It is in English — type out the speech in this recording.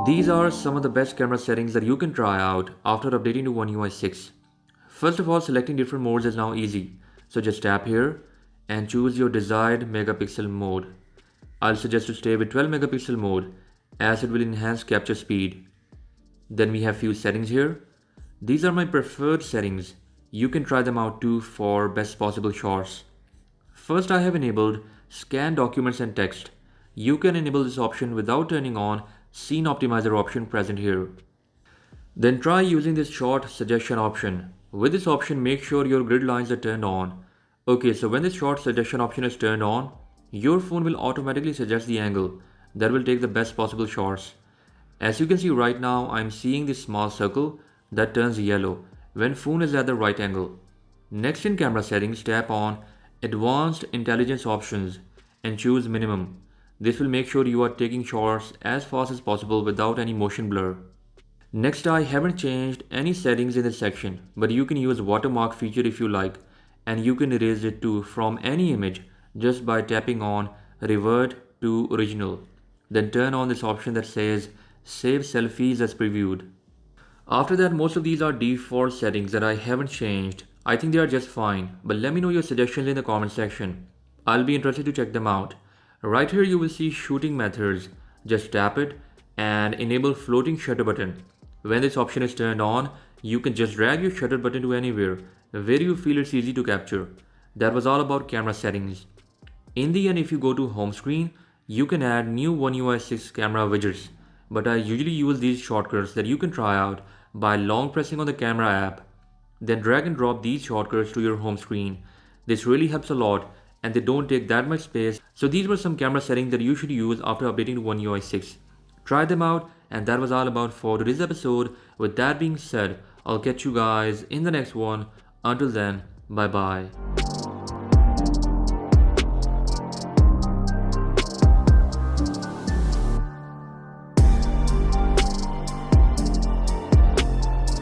These are some of the best camera settings that you can try out after updating to One UI 6. First of all, selecting different modes is now easy. So just tap here and choose your desired megapixel mode. I'll suggest to stay with 12 megapixel mode as it will enhance capture speed. Then we have few settings here. These are my preferred settings. You can try them out too for best possible shots. First, I have enabled scan documents and text. You can enable this option without turning on scene optimizer option present here. Then try using this shot suggestion option. With this option, make sure your grid lines are turned on. Okay, so when this shot suggestion option is turned on, your phone will automatically suggest the angle that will take the best possible shots. As you can see right now, I'm seeing this small circle that turns yellow when phone is at the right angle. Next, in camera settings, tap on Advanced Intelligence Options and choose Minimum. This will make sure you are taking shots as fast as possible without any motion blur. Next, I haven't changed any settings in this section, but you can use watermark feature if you like, and you can erase it too from any image just by tapping on Revert to Original. Then turn on this option that says Save Selfies as Previewed. After that, most of these are default settings that I haven't changed. I think they are just fine, but let me know your suggestions in the comment section. I'll be interested to check them out. Right here you will see shooting methods. Just tap it and enable floating shutter button. When this option is turned on, you can just drag your shutter button to anywhere where you feel it's easy to capture. That was all about camera settings. In the end, if you go to home screen, you can add new One UI 6 camera widgets, but I usually use these shortcuts that you can try out by long pressing on the camera app. Then drag and drop these shortcuts to your home screen. This really helps a lot and they don't take that much space. So these were some camera settings that you should use after updating to One UI 6. Try them out, and that was all about for today's episode. With that being said, I'll catch you guys in the next one. Until then, bye bye.